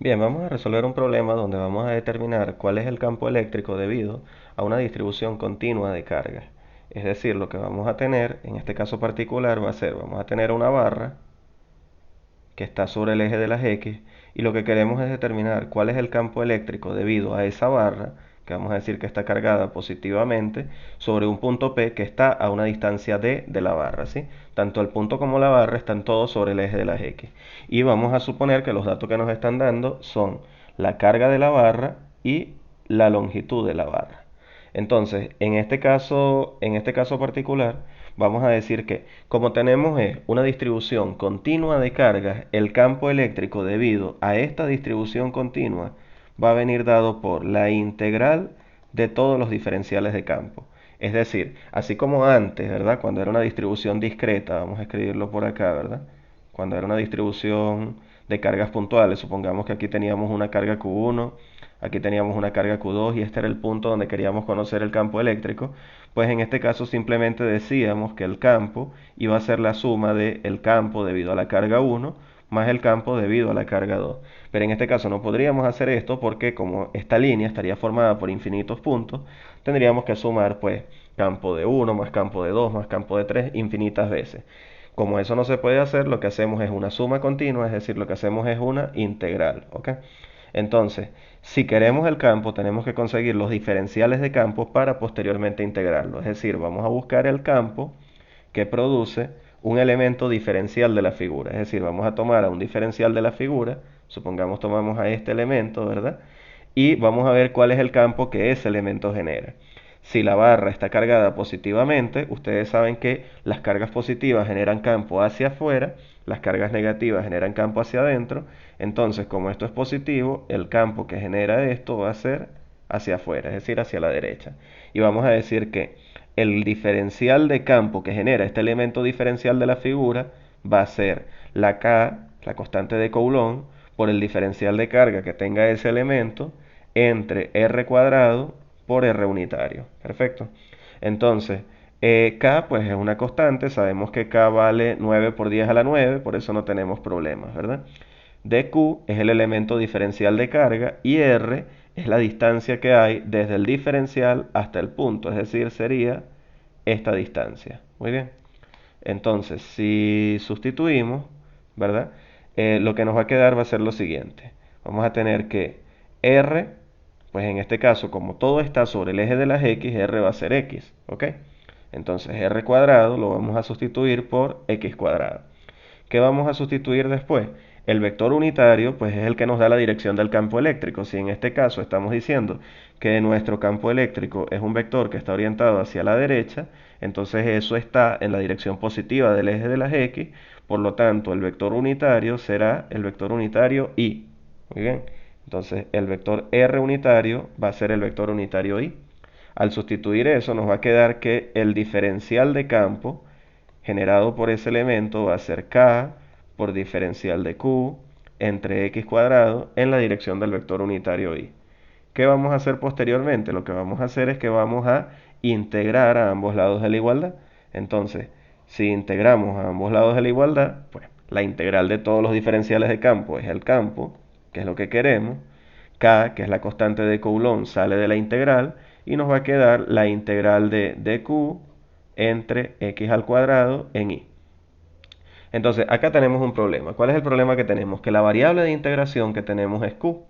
Bien, vamos a resolver un problema donde vamos a determinar cuál es el campo eléctrico debido a una distribución continua de cargas. Es decir, lo que vamos a tener, en este caso particular, va a ser, vamos a tener una barra que está sobre el eje de las X y lo que queremos es determinar cuál es el campo eléctrico debido a esa barra, que vamos a decir que está cargada positivamente, sobre un punto P que está a una distancia D de la barra, ¿sí? Tanto el punto como la barra están todos sobre el eje de las X. Y vamos a suponer que los datos que nos están dando son la carga de la barra y la longitud de la barra. Entonces, en este caso particular, vamos a decir que como tenemos una distribución continua de cargas, el campo eléctrico debido a esta distribución continua va a venir dado por la integral de todos los diferenciales de campo. Es decir, así como antes, ¿verdad? Cuando era una distribución discreta, vamos a escribirlo por acá, ¿verdad? Cuando era una distribución de cargas puntuales, supongamos que aquí teníamos una carga Q1, aquí teníamos una carga Q2 y este era el punto donde queríamos conocer el campo eléctrico, pues en este caso simplemente decíamos que el campo iba a ser la suma del campo debido a la carga 1 más el campo debido a la carga 2. Pero en este caso no podríamos hacer esto porque como esta línea estaría formada por infinitos puntos, tendríamos que sumar pues campo de 1 más campo de 2 más campo de 3 infinitas veces. Como eso no se puede hacer, lo que hacemos es una suma continua, es decir, lo que hacemos es una integral, ¿ok? Entonces, si queremos el campo, tenemos que conseguir los diferenciales de campo para posteriormente integrarlo. Es decir, vamos a buscar el campo que produce un elemento diferencial de la figura. Es decir, vamos a tomar a un diferencial de la figura, supongamos tomamos a este elemento, ¿verdad? Y vamos a ver cuál es el campo que ese elemento genera. Si la barra está cargada positivamente, ustedes saben que las cargas positivas generan campo hacia afuera, las cargas negativas generan campo hacia adentro. Entonces, como esto es positivo, el campo que genera esto va a ser hacia afuera, es decir, hacia la derecha. Y vamos a decir que el diferencial de campo que genera este elemento diferencial de la figura va a ser la K, la constante de Coulomb, por el diferencial de carga que tenga ese elemento entre R cuadrado por R unitario. Perfecto. Entonces, K pues es una constante, sabemos que K vale 9 por 10 a la 9, por eso no tenemos problemas, ¿verdad? dQ es el elemento diferencial de carga y R es la distancia que hay desde el diferencial hasta el punto, es decir, sería esta distancia. Muy bien. Entonces, si sustituimos, ¿verdad? Lo que nos va a quedar va a ser lo siguiente. Vamos a tener que R, pues en este caso, como todo está sobre el eje de las X, R va a ser X, ¿ok? Entonces, R cuadrado lo vamos a sustituir por X cuadrado. ¿Qué vamos a sustituir después? El vector unitario, pues es el que nos da la dirección del campo eléctrico. Si en este caso estamos diciendo que nuestro campo eléctrico es un vector que está orientado hacia la derecha, entonces eso está en la dirección positiva del eje de las X, por lo tanto el vector unitario será el vector unitario Y. Muy bien, entonces el vector R unitario va a ser el vector unitario Y. Al sustituir eso nos va a quedar que el diferencial de campo generado por ese elemento va a ser K por diferencial de Q entre X cuadrado en la dirección del vector unitario Y. ¿Qué vamos a hacer posteriormente? Lo que vamos a hacer es que vamos a integrar a ambos lados de la igualdad. Entonces, si integramos a ambos lados de la igualdad, pues la integral de todos los diferenciales de campo es el campo, que es lo que queremos. K, que es la constante de Coulomb, sale de la integral y nos va a quedar la integral de dQ entre x al cuadrado en y. Entonces, acá tenemos un problema. ¿Cuál es el problema que tenemos? Que la variable de integración que tenemos es q,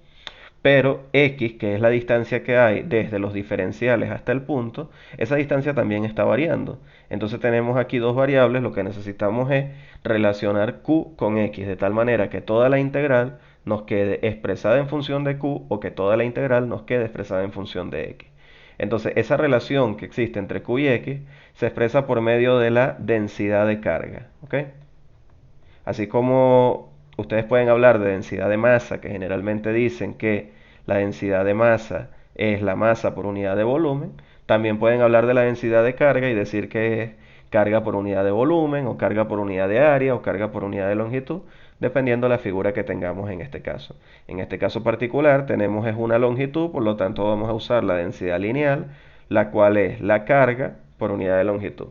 pero x, que es la distancia que hay desde los diferenciales hasta el punto, esa distancia también está variando. Entonces tenemos aquí dos variables, lo que necesitamos es relacionar q con x, de tal manera que toda la integral nos quede expresada en función de q o que toda la integral nos quede expresada en función de x. Entonces, esa relación que existe entre q y x se expresa por medio de la densidad de carga, ¿ok? Así como ustedes pueden hablar de densidad de masa, que generalmente dicen que la densidad de masa es la masa por unidad de volumen, también pueden hablar de la densidad de carga y decir que es carga por unidad de volumen, o carga por unidad de área, o carga por unidad de longitud, dependiendo de la figura que tengamos en este caso. En este caso particular tenemos es una longitud, por lo tanto vamos a usar la densidad lineal, la cual es la carga por unidad de longitud.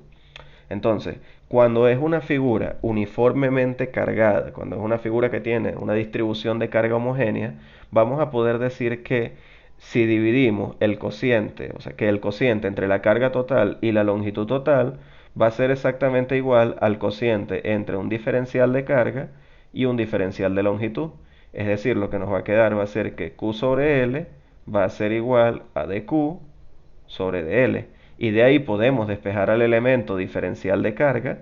Entonces, cuando es una figura uniformemente cargada, cuando es una figura que tiene una distribución de carga homogénea, vamos a poder decir que si dividimos el cociente, o sea que el cociente entre la carga total y la longitud total va a ser exactamente igual al cociente entre un diferencial de carga y un diferencial de longitud. Es decir, lo que nos va a quedar va a ser que Q sobre L va a ser igual a dQ sobre dL. Y de ahí podemos despejar al elemento diferencial de carga,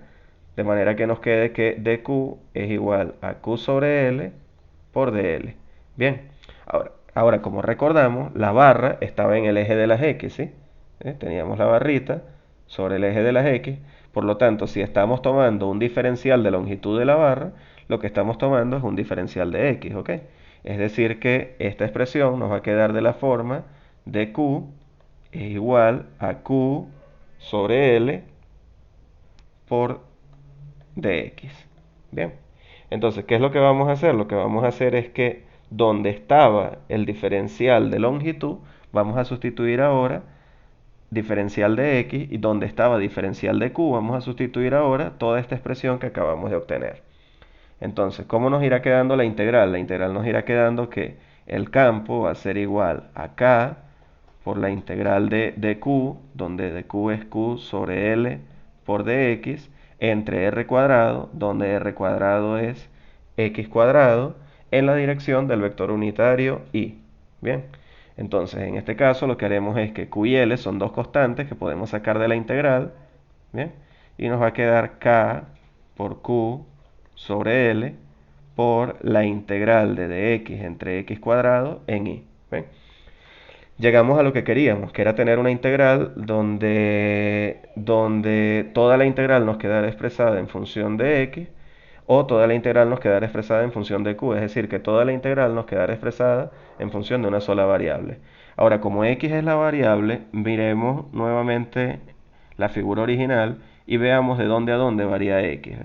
de manera que nos quede que dQ es igual a Q sobre L por dL. Bien, ahora como recordamos, la barra estaba en el eje de las X, ¿sí? Teníamos la barrita sobre el eje de las X. Por lo tanto, si estamos tomando un diferencial de longitud de la barra, lo que estamos tomando es un diferencial de X, ¿ok? Es decir que esta expresión nos va a quedar de la forma de Q es igual a Q sobre L por dx. Bien, entonces, ¿qué es lo que vamos a hacer? Lo que vamos a hacer es que donde estaba el diferencial de longitud, vamos a sustituir ahora diferencial de x, y donde estaba diferencial de q, vamos a sustituir ahora toda esta expresión que acabamos de obtener. Entonces, ¿cómo nos irá quedando la integral? La integral nos irá quedando que el campo va a ser igual a k por la integral de q, donde dq es q sobre l por dx, entre r cuadrado, donde r cuadrado es x cuadrado, en la dirección del vector unitario y. Bien, entonces en este caso lo que haremos es que q y l son dos constantes que podemos sacar de la integral. Bien, y nos va a quedar k por q sobre l por la integral de dx entre x cuadrado en y. ¿Ven? Llegamos a lo que queríamos, que era tener una integral donde toda la integral nos quedara expresada en función de x, o toda la integral nos quedara expresada en función de q, es decir, que toda la integral nos quedara expresada en función de una sola variable. Ahora, como x es la variable, miremos nuevamente la figura original y veamos de dónde a dónde varía x.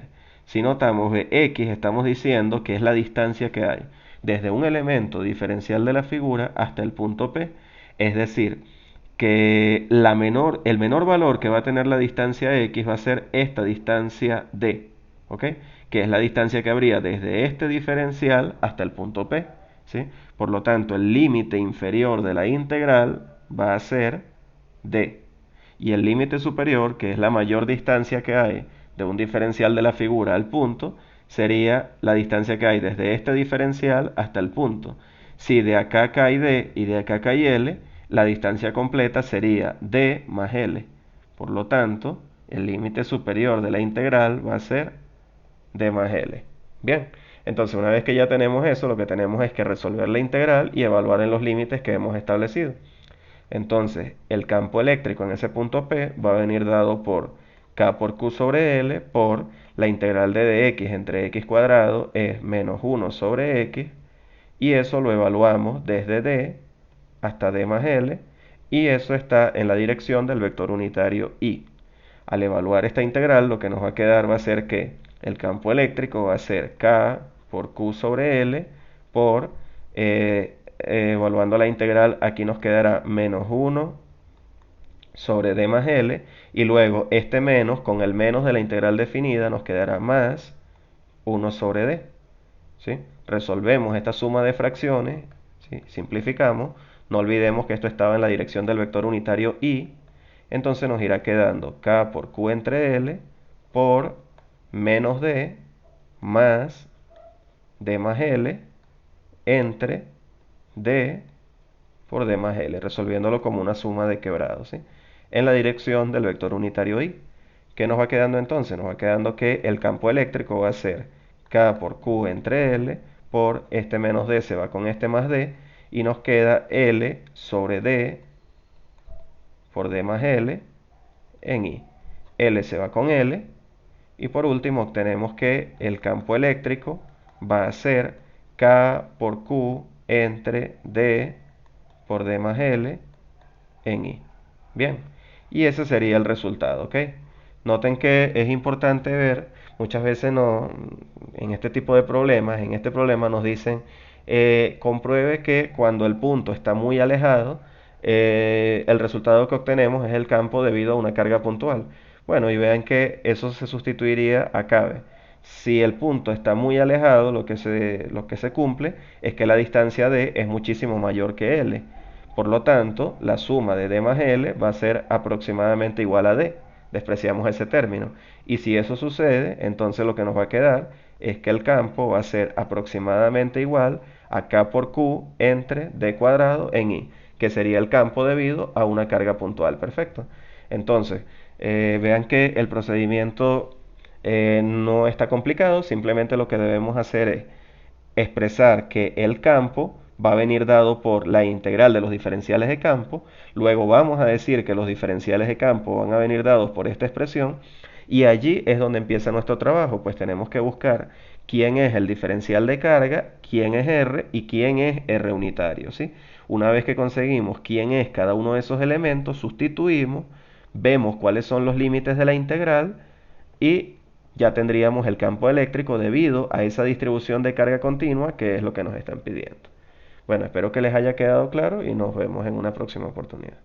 Si notamos que x estamos diciendo que es la distancia que hay desde un elemento diferencial de la figura hasta el punto P. Es decir, que el menor valor que va a tener la distancia x va a ser esta distancia d, ¿ok? Que es la distancia que habría desde este diferencial hasta el punto P, ¿sí? Por lo tanto, el límite inferior de la integral va a ser d. Y el límite superior, que es la mayor distancia que hay de un diferencial de la figura al punto, sería la distancia que hay desde este diferencial hasta el punto. Si de acá cae d y de acá cae l, la distancia completa sería d más l. Por lo tanto, el límite superior de la integral va a ser d más l. Bien, entonces una vez que ya tenemos eso, lo que tenemos es que resolver la integral y evaluar en los límites que hemos establecido. Entonces, el campo eléctrico en ese punto P va a venir dado por K por Q sobre L por la integral de dx entre x cuadrado es menos 1 sobre x, y eso lo evaluamos desde D hasta D más L, y eso está en la dirección del vector unitario Y. Al evaluar esta integral, lo que nos va a quedar va a ser que el campo eléctrico va a ser K por Q sobre L por, evaluando la integral, aquí nos quedará menos 1 sobre D más L, y luego este menos con el menos de la integral definida nos quedará más 1 sobre D. ¿Sí? Resolvemos esta suma de fracciones, ¿sí? Simplificamos, no olvidemos que esto estaba en la dirección del vector unitario Y, entonces nos irá quedando K por Q entre L por menos D más D más L entre D por D más L, resolviéndolo como una suma de quebrados, ¿sí? En la dirección del vector unitario Y. ¿Qué nos va quedando entonces? Nos va quedando que el campo eléctrico va a ser K por Q entre L por este menos D se va con este más D, y nos queda L sobre D por D más L en I. L se va con L, y por último obtenemos que el campo eléctrico va a ser K por Q entre D por D más L en I. Bien, y ese sería el resultado, ¿ok? Noten que es importante ver, muchas veces no, en este tipo de problemas, en este problema nos dicen, compruebe que cuando el punto está muy alejado, el resultado que obtenemos es el campo debido a una carga puntual. Bueno, y vean que eso se sustituiría a cabe. Si el punto está muy alejado, lo que se cumple es que la distancia d es muchísimo mayor que l. Por lo tanto, la suma de d más l va a ser aproximadamente igual a d. Despreciamos ese término. Y si eso sucede, entonces lo que nos va a quedar es que el campo va a ser aproximadamente igual a k por q entre d cuadrado en i, que sería el campo debido a una carga puntual. Perfecto. Entonces, vean que el procedimiento no está complicado, simplemente lo que debemos hacer es expresar que el campo va a venir dado por la integral de los diferenciales de campo, luego vamos a decir que los diferenciales de campo van a venir dados por esta expresión, y allí es donde empieza nuestro trabajo, pues tenemos que buscar quién es el diferencial de carga, quién es R y quién es R unitario, ¿sí? Una vez que conseguimos quién es cada uno de esos elementos, sustituimos, vemos cuáles son los límites de la integral y ya tendríamos el campo eléctrico debido a esa distribución de carga continua que es lo que nos están pidiendo. Bueno, espero que les haya quedado claro y nos vemos en una próxima oportunidad.